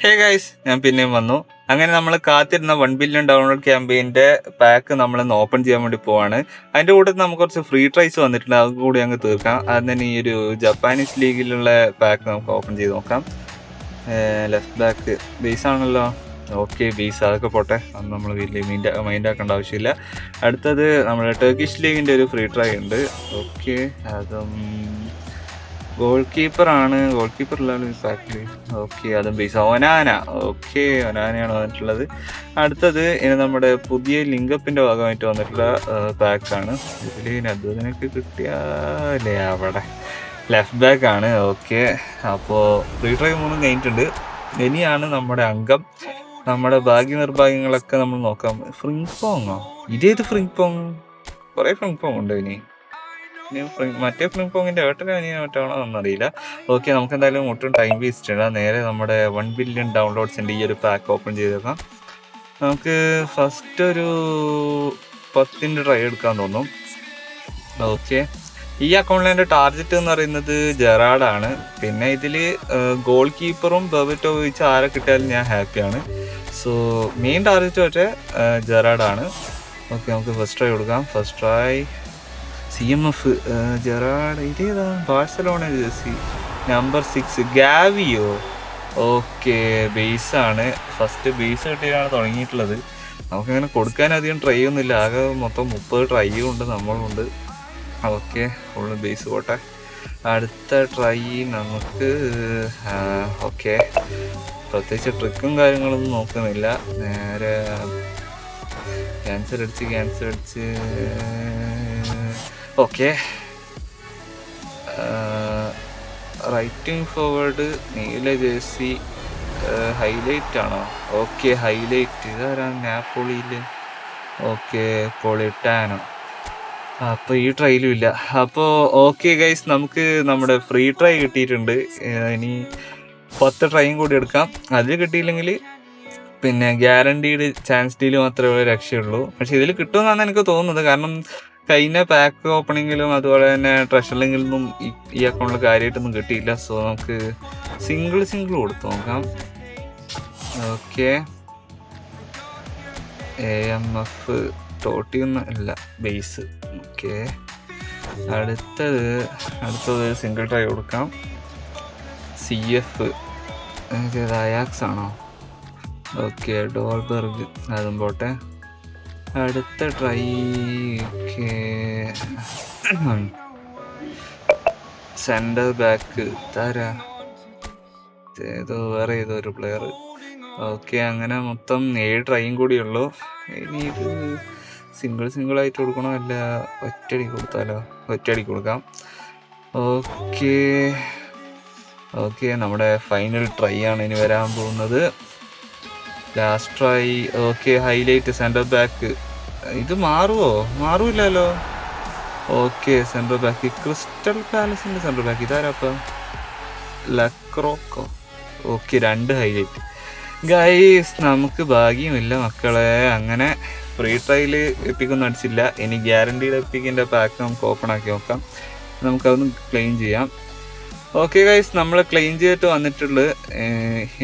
Hey guys, ഞാൻ പിന്നെയും വന്നു. അങ്ങനെ നമ്മൾ കാത്തിരുന്ന 1 ബില്യൺ ഡൗൺലോഡ് ക്യാമ്പയിൻ്റെ പാക്ക് നമ്മളിന്ന് ഓപ്പൺ ചെയ്യാൻ വേണ്ടി പോവാണ്. അതിൻ്റെ കൂട്ടത്തിൽ നമുക്ക് കുറച്ച് ഫ്രീ ട്രൈസ് വന്നിട്ടുണ്ട്, അതും കൂടി അങ്ങ് തീർക്കാം. അത് തന്നെ ഈ ഒരു ജപ്പാനീസ് ലീഗിലുള്ള പാക്ക് നമുക്ക് ഓപ്പൺ ചെയ്ത് നോക്കാം. ലെഫ്റ്റ് ബാക്ക് ബേസ് ആണല്ലോ. ഓക്കെ, ബേസ് അതൊക്കെ പോട്ടെ, അത് നമ്മൾ വലിയ മൈൻഡ് ആക്കേണ്ട ആവശ്യമില്ല. അടുത്തത് നമ്മുടെ ടർക്കിഷ് ലീഗിൻ്റെ ഒരു ഫ്രീ ട്രൈ ഉണ്ട്. ഓക്കെ, അതും ഗോൾ കീപ്പറാണ്. ഗോൾ കീപ്പറിലാണ് പാക്കിൽ. ഓക്കെ, അതും ബേസ് ഒനാന. ഓക്കെ, ഒനാനയാണ് വന്നിട്ടുള്ളത്. അടുത്തത് ഇനി നമ്മുടെ പുതിയ ലിങ്കപ്പിൻ്റെ ഭാഗമായിട്ട് വന്നിട്ടുള്ള പാക്കാണ്. ഇതിൽ നദ്വദിനൊക്കെ കിട്ടിയാലേ അവിടെ ലെഫ്റ്റ് ബാക്കാണ്. ഓക്കെ, അപ്പോൾ ഫ്രീ ട്രൈ 3 കഴിഞ്ഞിട്ടുണ്ട്. ഇനിയാണ് നമ്മുടെ അംഗം. നമ്മുടെ ഭാഗ്യ നിർഭാഗ്യങ്ങളൊക്കെ നമ്മൾ നോക്കാം. ഫ്രിങ് പോങ്ങോ? ഇതേത് ഫ്രിങ് പോങ്? കുറേ ഫ്രിങ് പോങ് ഉണ്ട് ഇനി. മറ്റേ ഫ്ലിം പോങ്ങിൻ്റെ ഏട്ടനും അനിയനോ മറ്റാണോ എന്നറിയില്ല. ഓക്കെ, നമുക്ക് എന്തായാലും ഒട്ടും ടൈം വേസ്റ്റ് ഇടാം. നേരെ നമ്മുടെ 1 ബില്യൺ ഡൗൺലോഡ്സിൻ്റെ ഈ ഒരു പാക്ക് ഓപ്പൺ ചെയ്തേക്കാം. നമുക്ക് ഫസ്റ്റ് ഒരു 10ൻ്റെ ട്രൈ എടുക്കാൻ തോന്നും. ഓക്കെ, ഈ അക്കൗണ്ടിൽ എൻ്റെ ടാർഗറ്റ് എന്ന് പറയുന്നത് ജെറാഡാണ്. പിന്നെ ഇതിൽ ഗോൾ കീപ്പറും ബെർബറ്റോവിച്ച് ആരെ കിട്ടിയാലും ഞാൻ ഹാപ്പിയാണ്. സോ മെയിൻ ടാർഗറ്റ് പക്ഷേ ജെറാഡാണ്. ഓക്കെ, നമുക്ക് ഫസ്റ്റ് ട്രൈ കൊടുക്കാം. First try CMF Gerrard. ഇതേതാ? ബാഴ്സലോണ ജേഴ്സി നമ്പർ 6 ഗാവിയോ. ഓക്കെ, ബേസാണ്. ഫസ്റ്റ് ബേസ് കിട്ടിയാണ് തുടങ്ങിയിട്ടുള്ളത്. നമുക്കങ്ങനെ കൊടുക്കാൻ അധികം ട്രൈ ഒന്നുമില്ല. ആകെ മൊത്തം 30 ട്രൈയും ഉണ്ട്, നമ്മളുണ്ട്. ഓക്കെ, ഫുള്ള് ബേസ് പോട്ടെ. അടുത്ത ട്രൈ നമുക്ക് ഓക്കെ, പ്രത്യേകിച്ച് ട്രിക്കും കാര്യങ്ങളൊന്നും നോക്കുന്നില്ല. നേരെ ക്യാൻസൽ അടിച്ച് ഓക്കെ, റൈറ്റിംഗ് ഫോർവേഡ് നീല ജേഴ്സി ഹൈലൈറ്റ് ആണോ? Okay, highlight. ഇതാരാ? നാപ്പോളിയിൽ. ഓക്കെ, പൊളിറ്റാനോ. അപ്പോൾ ഈ ട്രൈയിലും ഇല്ല. അപ്പോൾ ഓക്കെ ഗൈസ്, നമുക്ക് നമ്മുടെ ഫ്രീ ട്രൈ കിട്ടിയിട്ടുണ്ട്. ഇനി 10 ട്രൈയും കൂടി എടുക്കാം. അതിൽ കിട്ടിയില്ലെങ്കിൽ പിന്നെ ഗ്യാരണ്ടീഡ് ചാൻസ് ഡീൽ മാത്രമേ രക്ഷയുള്ളൂ. പക്ഷെ ഇതിൽ കിട്ടുമെന്നാണ് എനിക്ക് തോന്നുന്നത്. കാരണം കഴിഞ്ഞ പാക്ക് ഓപ്പണിങ്ങിലും അതുപോലെ തന്നെ ട്രഷറിങ്ങിലൊന്നും ഈ അക്കൗണ്ടിൽ കാര്യമായിട്ടൊന്നും കിട്ടിയില്ല. സോ നമുക്ക് സിംഗിൾ കൊടുത്ത് നോക്കാം. ഓക്കെ, AMF ടോട്ടിയൊന്നും അല്ല, ബേസ്. ഓക്കെ, അടുത്തത് സിംഗിൾ ട്രൈ കൊടുക്കാം. CF അയാക്സ് ആണോ? ഓക്കെ, ഡോൾബർഗ്, അതും പോട്ടെ. അടുത്ത ട്രൈ സെൻറ്റർ ബാക്ക് താരാ? വേറെ ഏതോ ഒരു പ്ലെയർ. ഓക്കെ, അങ്ങനെ മൊത്തം 7 ട്രൈയും കൂടിയുള്ളൂ. ഇനി ഇത് സിംഗിളായിട്ട് കൊടുക്കണോ അല്ല ഒറ്റയടിക്ക് കൊടുത്താലോ? ഒറ്റയടിക്ക് കൊടുക്കാം. ഓക്കെ, നമ്മുടെ ഫൈനൽ ട്രൈ ആണ് ഇനി വരാൻ പോകുന്നത്. Last try. Okay, highlight centre back. ഇത് മാറൂല്ലല്ലോ. ഓക്കെ, സെൻറ്റർ ബാക്ക് ക്രിസ്റ്റൽ പാലസിൻ്റെ സെൻറ്റർ ബാക്ക്. ഇതാരാപ്പം? ലക്രോക്കോ. Okay, 2 highlight. ഗൈസ്, നമുക്ക് ഭാഗ്യമില്ല മക്കളെ. അങ്ങനെ ഫ്രീ ട്രൈയിൽ എപ്പിക്കൊന്നും അടിച്ചില്ല. ഇനി ഗ്യാരണ്ടീഡ് എപ്പിക്കിൻ്റെ പാക്ക് നമുക്ക് ഓപ്പൺ ആക്കി നോക്കാം. നമുക്കതൊന്ന് ക്ലെയിം ചെയ്യാം. ഓക്കെ ഗൈസ്, നമ്മൾ ക്ലെയിം ചെയ്തിട്ട് വന്നിട്ടുള്ളത്.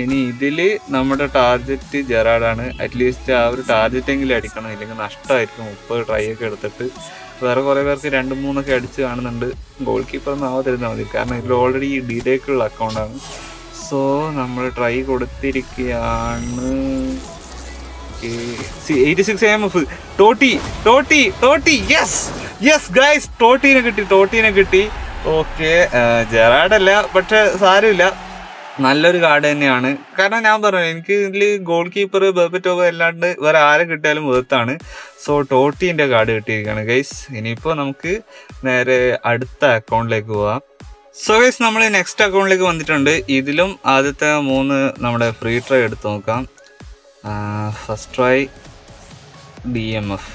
ഇനി ഇതിൽ നമ്മുടെ ടാർഗറ്റ് ജെറാഡാണ്. അറ്റ്ലീസ്റ്റ് ആ ഒരു ടാർഗറ്റെങ്കിലും അടിക്കണം, ഇല്ലെങ്കിൽ നഷ്ടമായിരിക്കും. 30 ട്രൈ ഒക്കെ എടുത്തിട്ട് വേറെ കുറേ പേർക്ക് 2-3 അടിച്ച് കാണുന്നുണ്ട്. ഗോൾ കീപ്പറൊന്നും ആവാതിരുന്നാൽ മതി, കാരണം ഇതിൽ ഓൾറെഡി ഡിലേക്കുള്ള അക്കൗണ്ടാണ്. സോ നമ്മൾ ട്രൈ കൊടുത്തിരിക്കുകയാണ്. 86 AMF ടോട്ടി. യെസ് ഗൈസ്, ടോട്ടീനെ കിട്ടി. ഓക്കെ, ജെറാഡല്ല, പക്ഷെ സാരമില്ല, നല്ലൊരു കാർഡ് തന്നെയാണ്. കാരണം ഞാൻ പറഞ്ഞു, എനിക്ക് ഇതിൽ ഗോൾ കീപ്പർ ബെർബറ്റോവ അല്ലാണ്ട് വേറെ ആരെ കിട്ടിയാലും വേർത്താണ്. സോ ടോട്ടീൻ്റെ കാർഡ് കിട്ടിയിരിക്കുകയാണ് ഗൈസ്. ഇനിയിപ്പോൾ നമുക്ക് നേരെ അടുത്ത അക്കൗണ്ടിലേക്ക് പോവാം. സോ ഗൈസ്, നമ്മൾ നെക്സ്റ്റ് അക്കൗണ്ടിലേക്ക് വന്നിട്ടുണ്ട്. ഇതിലും ആദ്യത്തെ 3 നമ്മുടെ ഫ്രീ ട്രൈ എടുത്ത് നോക്കാം. First try DMF.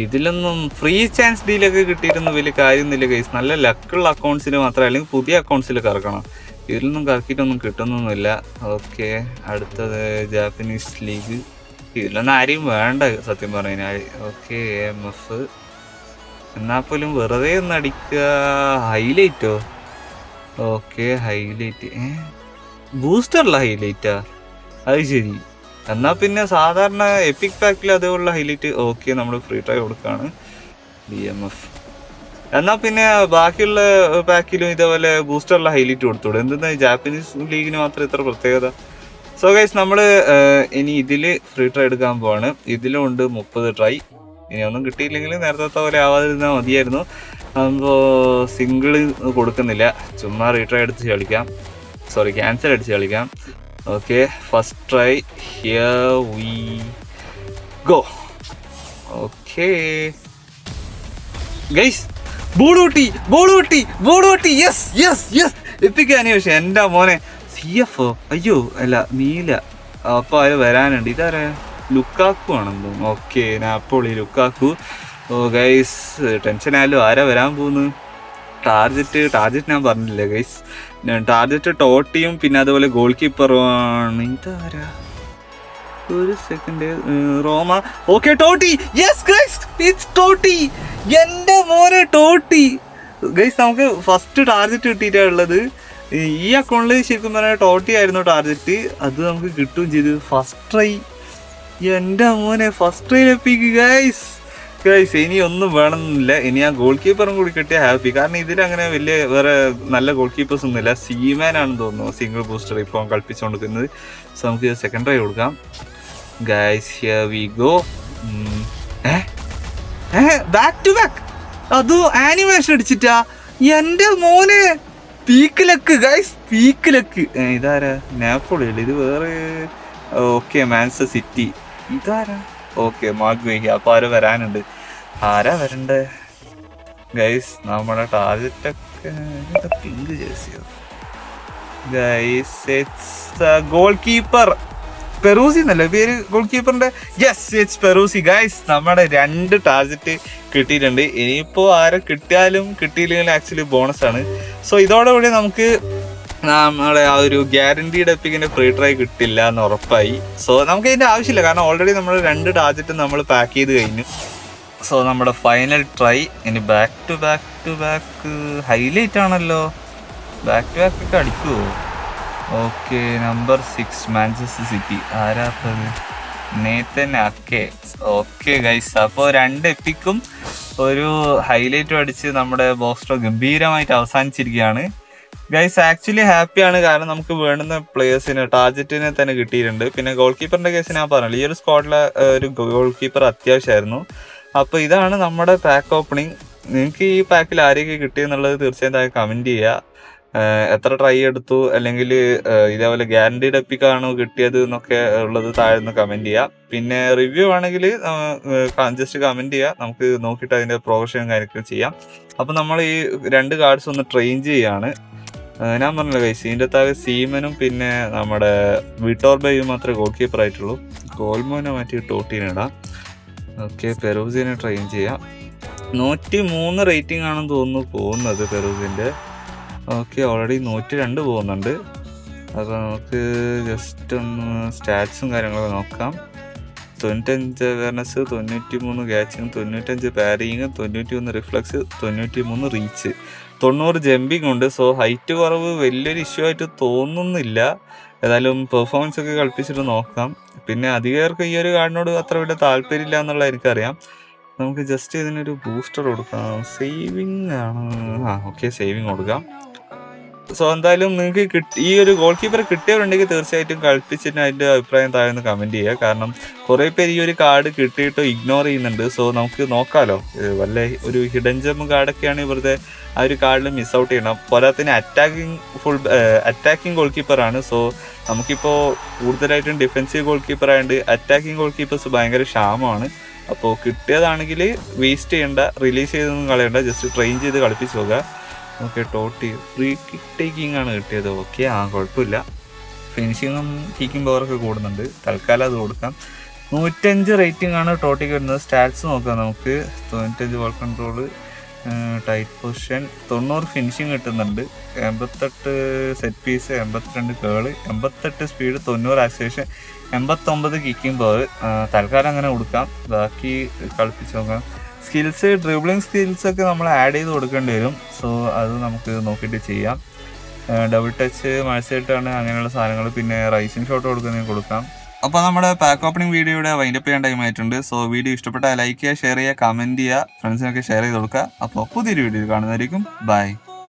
ഇതിലൊന്നും ഫ്രീ ചാൻസ് ഡീലൊക്കെ കിട്ടിയിട്ടൊന്നും വലിയ കാര്യമൊന്നുമില്ല ഗൈസ്. നല്ല ലക്കുള്ള അക്കൗണ്ട്സിൽ മാത്രമേ, അല്ലെങ്കിൽ പുതിയ അക്കൗണ്ട്സിൽ കറക്കണം. ഇതിലൊന്നും കറക്കിയിട്ടൊന്നും കിട്ടുന്നൊന്നുമില്ല. ഓക്കെ, അടുത്തത് ജാപ്പനീസ് ലീഗ്. ഇതിലൊന്നും ആരെയും വേണ്ട സത്യം പറഞ്ഞു കഴിഞ്ഞാൽ. Okay, AMF. എന്നാൽ പോലും വെറുതെ ഒന്ന് അടിക്കുക. ഹൈലൈറ്റോ? Okay, highlight. ബൂസ്റ്ററുള്ള ഹൈലൈറ്റാ? അത് ശരി. എന്നാ പിന്നെ സാധാരണ എപ്പിക് പാക്കിൽ അതേപോലുള്ള ഹൈലൈറ്റ് ഓക്കെ നമ്മൾ ഫ്രീ ട്രൈ കൊടുക്കുകയാണ്. DMF. എന്നാൽ പിന്നെ ബാക്കിയുള്ള പാക്കിലും ഇതേപോലെ ബൂസ്റ്ററുള്ള ഹൈലൈറ്റ് കൊടുത്തോളൂ. എന്തെന്നാ ജാപ്പനീസ് ലീഗിന് മാത്രം ഇത്ര പ്രത്യേകത? സോ ഗൈസ് നമ്മൾ ഇനി ഇതിൽ ഫ്രീ ട്രൈ എടുക്കാൻ പോവാണ്. ഇതിലും ഉണ്ട് 30 ട്രൈ. ഇനി ഒന്നും കിട്ടിയില്ലെങ്കിൽ നേരത്തെ പോലെ ആവാതിരുന്നാൽ മതിയായിരുന്നു. അപ്പോൾ സിംഗിൾ കൊടുക്കുന്നില്ല, ചുമ്മാ റീട്രൈ അടിച്ച് കളിക്കാം. ക്യാൻസൽ അടിച്ച് കളിക്കാം. Okay, first try, here we go. Okay guys, ball പൊട്ടി. യെസ് എത്തിക്കാനി. പക്ഷെ എൻ്റെ മോനെ CFO, അയ്യോ അല്ല നീല. അപ്പോൾ അത് വരാനുണ്ട്. ഇതാരാ? ലുക്കാക്കു ആണെന്ന് തോന്നുന്നു. Okay, Napoli Lukaku. Oh guys, tension ആയാലും ആരാ വരാൻ പോകുന്നത്? ടാർജറ്റ് ഞാൻ പറഞ്ഞില്ല ഗൈസ്. ടാർജറ്റ് ടോട്ടിയും പിന്നെ അതുപോലെ ഗോൾ കീപ്പറുമാണ്. ഇതാരാ? ഒരു second, Roma. Okay, Totti. Yes guys, it's Totti. എൻ്റെ മോനെ ടോട്ടി. ഗൈസ്, നമുക്ക് ഫസ്റ്റ് ടാർജറ്റ് കിട്ടിയിട്ടുള്ളത്. ഈ അക്കൗണ്ടിൽ ശരിക്കും പറഞ്ഞാൽ ടോട്ടി ആയിരുന്നു ടാർജറ്റ്. അത് നമുക്ക് കിട്ടുകയും ചെയ്തു. First try. എൻ്റെ മോനെ, ഫസ്റ്റ് ട്രൈ എപ്പിക്ക് ഗൈസ്. ഇനി ഒന്നും വേണമെന്നില്ല. ഇനി ആ ഗോൾ കീപ്പറും കൂടി കിട്ടിയ ഹാപ്പി. കാരണം ഇതിലങ്ങനെ വലിയ വേറെ നല്ല ഗോൾ കീപ്പേഴ്സ് ഒന്നുമില്ല. സീമാൻ ആണെന്ന് തോന്നുന്നു സിംഗിൾ ബൂസ്റ്റർ ഇപ്പോൾ കളിപ്പിച്ചുകൊണ്ടിരിക്കുന്നത്. സോ നമുക്ക് സെക്കൻഡ് ട്രൈ കൊടുക്കാം guys. Here we go. Back to back. അതും ആനിമേഷൻ അടിച്ചിട്ടാ. എൻ്റെ മോനെ, പീക്കിലക്ക് ഗൈസ്, പീക്കിലക്ക്. ഇതാരാ? നാപ്പോളി അല്ലേ ഇത്? വേറെ. Okay, Manchester City. ഇതാരാ? Okay, Marc Guehi. അപ്പോൾ ആര് വരാനുണ്ട്? ആരാ വരണ്ടേ ഗൈസ്? നമ്മുടെ ടാർജറ്റൊക്കെ പിങ്ക് ജേഴ്സിയോ guys? It's goal keeper Peruzzi എന്നല്ലേ പേര് ഗോൾ കീപ്പറിന്റെ? Yes, it's Peruzzi guys. നമ്മുടെ 2 ടാർജറ്റ് കിട്ടിയിട്ടുണ്ട്. ഇനിയിപ്പോൾ ആരെ കിട്ടിയാലും കിട്ടിയില്ലെങ്കിലും ആക്ച്വലി ബോണസ് ആണ്. സോ ഇതോടുകൂടി നമുക്ക് നമ്മുടെ ആ ഒരു ഗ്യാരണ്ടീഡ് എപ്പിക്കിന്റെ ഫ്രീ ട്രൈ കിട്ടില്ല എന്ന് ഉറപ്പായി. സോ നമുക്ക് ഇതിന്റെ ആവശ്യമില്ല, കാരണം ഓൾറെഡി നമ്മൾ 2 ടാർജറ്റ് നമ്മൾ പാക്ക് ചെയ്ത് കഴിഞ്ഞു. സോ നമ്മുടെ ഫൈനൽ ട്രൈ. ഇനി ബാക്ക് ടു ബാക്ക് ഹൈലൈറ്റ് ആണല്ലോ. ബാക്ക് ടു ബാക്ക് ഒക്കെ അടിക്കുമോ? Okay, number 6 Manchester City. ആരാപ്പത്? Nathan Ake. ഓക്കെ ഗൈസ്, അപ്പോൾ 2 എപ്പിക്കും ഒരു ഹൈലൈറ്റും അടിച്ച് നമ്മുടെ ബോക്സ് ഗംഭീരമായിട്ട് അവസാനിച്ചിരിക്കുകയാണ് ഗൈസ്. ആക്ച്വലി ഹാപ്പിയാണ്, കാരണം നമുക്ക് വേണ്ടുന്ന പ്ലേയേഴ്സിന് ടാർജറ്റിനെ തന്നെ കിട്ടിയിട്ടുണ്ട്. പിന്നെ ഗോൾ കീപ്പറിന്റെ കേസ് ഞാൻ പറഞ്ഞില്ല, ഈ ഒരു സ്ക്വാഡിലെ ഒരു ഗോൾ കീപ്പർ അത്യാവശ്യമായിരുന്നു. അപ്പോൾ ഇതാണ് നമ്മുടെ പാക്ക് ഓപ്പണിംഗ്. നിങ്ങൾക്ക് ഈ പാക്കിൽ ആരെയൊക്കെ കിട്ടിയെന്നുള്ളത് തീർച്ചയായും കമൻറ്റ് ചെയ്യുക. എത്ര ട്രൈ എടുത്തു, അല്ലെങ്കിൽ ഇതേപോലെ ഗ്യാരണ്ടീഡ് എപ്പിക്കാണോ കിട്ടിയത് എന്നൊക്കെ ഉള്ളത് താഴെ നിന്ന് കമൻറ്റ് ചെയ്യുക. പിന്നെ റിവ്യൂ ആണെങ്കിൽ ജസ്റ്റ് കമൻറ്റ് ചെയ്യുക, നമുക്ക് നോക്കിയിട്ട് അതിൻ്റെ പ്രൊഫഷനും കാര്യങ്ങളൊക്കെ ചെയ്യാം. അപ്പോൾ നമ്മൾ ഈ 2 കാർഡ്സ് ഒന്ന് ട്രെയിൻ ചെയ്യുകയാണ്. ഞാൻ പറഞ്ഞില്ല ഗൈസ്, ഇതിൻ്റെ താഴെ സീമനും പിന്നെ നമ്മുടെ വിട്ടോർബയും മാത്രമേ ഗോൾ കീപ്പർ ആയിട്ടുള്ളൂ. ഗോൾമോനെ മാറ്റി ടോട്ടീനെ ഇടാം. ഓക്കെ, പെറൂസിനെ ട്രെയിൻ ചെയ്യാം. 103 റേറ്റിംഗ് ആണെന്ന് തോന്നുന്നു പോകുന്നത് പെറൂസിൻ്റെ. ഓക്കെ, ഓൾറെഡി 102 പോകുന്നുണ്ട്. അപ്പോൾ നമുക്ക് ജസ്റ്റ് ഒന്ന് സ്റ്റാറ്റ്സും കാര്യങ്ങളൊക്കെ നോക്കാം. 95 awareness, 93 catching, 95 parrying, 91 reflex, 93 reach, 90 jumping ഉണ്ട്. സോ ഹൈറ്റ് കുറവ് വലിയൊരു ഇഷ്യൂ ആയിട്ട് തോന്നുന്നില്ല. ഏതായാലും പെർഫോമൻസ് ഒക്കെ കളിപ്പിച്ചിട്ട് നോക്കാം. പിന്നെ അധികർക്ക് ഈ ഒരു കാർഡിനോട് അത്ര വലിയ താല്പര്യമില്ല എന്നുള്ളത് എനിക്കറിയാം. നമുക്ക് ജസ്റ്റ് ഇതിനൊരു ബൂസ്റ്റർ കൊടുക്കാം. സേവിങ് ആണ്. ഓക്കെ, സേവിങ് കൊടുക്കാം. സോ എന്തായാലും നിങ്ങൾക്ക് ഈ ഒരു ഗോൾ കീപ്പർ കിട്ടിയവരുണ്ടെങ്കിൽ തീർച്ചയായിട്ടും കളിപ്പിച്ചിട്ട് അതിൻ്റെ അഭിപ്രായം താഴെ കമൻറ്റ് ചെയ്യുക. കാരണം കുറേ പേര് ഈ ഒരു കാർഡ് കിട്ടിയിട്ടോ ഇഗ്നോർ ചെയ്യുന്നുണ്ട്. സോ നമുക്ക് നോക്കാമല്ലോ, വല്ല ഒരു ഹിഡൻ ജം കാർഡൊക്കെയാണ് വെറുതെ ആ ഒരു കാർഡിൽ മിസ് ഔട്ട് ചെയ്യണം. പോരാത്തിന് അറ്റാക്കിംഗ് ഗോൾ കീപ്പറാണ്. സോ നമുക്കിപ്പോൾ കൂടുതലായിട്ടും ഡിഫെൻസീവ് ഗോൾ കീപ്പർ ആയതുകൊണ്ട് അറ്റാക്കിംഗ് ഗോൾ കീപ്പേഴ്സ് ഭയങ്കര ക്ഷാമമാണ്. അപ്പോൾ കിട്ടിയതാണെങ്കിൽ വേസ്റ്റ് ചെയ്യേണ്ട, റിലീസ് ചെയ്തൊന്നും കളയണ്ട, ജസ്റ്റ് ട്രെയിൻ ചെയ്ത് കളിപ്പിച്ച് നോക്കുക. Okay, Totti free kick taking ആണ് കിട്ടിയത്. ഓക്കെ, കുഴപ്പമില്ല. ഫിനിഷിങ്ങും കിക്കിംഗ് പവറൊക്കെ കൂടുന്നുണ്ട്. തൽക്കാലം അത് കൊടുക്കാം. 105 റേറ്റിംഗ് ആണ് ടോട്ടിക്ക് വരുന്നത്. സ്റ്റാറ്റ്സ് നോക്കാം നമുക്ക്. 95 ball control, tight position, 90 finishing കിട്ടുന്നുണ്ട്, 88 സെറ്റ് പീസ്, 82 കേള്, 88 സ്പീഡ്, 90 ആക്സിലേഷൻ, 89 കിക്കിംഗ് പവർ. തൽക്കാലം അങ്ങനെ കൊടുക്കാം. ബാക്കി കളിപ്പിച്ച് നോക്കാം. സ്കിൽസ്, ഡ്രിബിളിങ് സ്കിൽസൊക്കെ നമ്മൾ ആഡ് ചെയ്ത് കൊടുക്കേണ്ടി വരും. സോ അത് നമുക്ക് നോക്കിയിട്ട് ചെയ്യാം. ഡബിൾ ടച്ച് മത്സരമായിട്ടാണ് അങ്ങനെയുള്ള സാധനങ്ങൾ. പിന്നെ റൈസിങ് ഷോട്ട് കൊടുക്കുന്നതിന് കൊടുക്കാം. അപ്പോൾ നമ്മുടെ പാക്ക് ഓപ്പണിംഗ് വീഡിയോയുടെ വൈൻഡപ്പ് ചെയ്യാൻ ടൈം ആയിട്ടുണ്ട്. സോ വീഡിയോ ഇഷ്ടപ്പെട്ടാൽ ലൈക്ക് ചെയ്യുക, ഷെയർ ചെയ്യുക, കമൻറ്റ് ചെയ്യുക, ഫ്രണ്ട്സിനൊക്കെ ഷെയർ ചെയ്ത് കൊടുക്കുക. അപ്പോൾ പുതിയൊരു വീഡിയോ കാണുന്നതായിരിക്കും. ബൈ.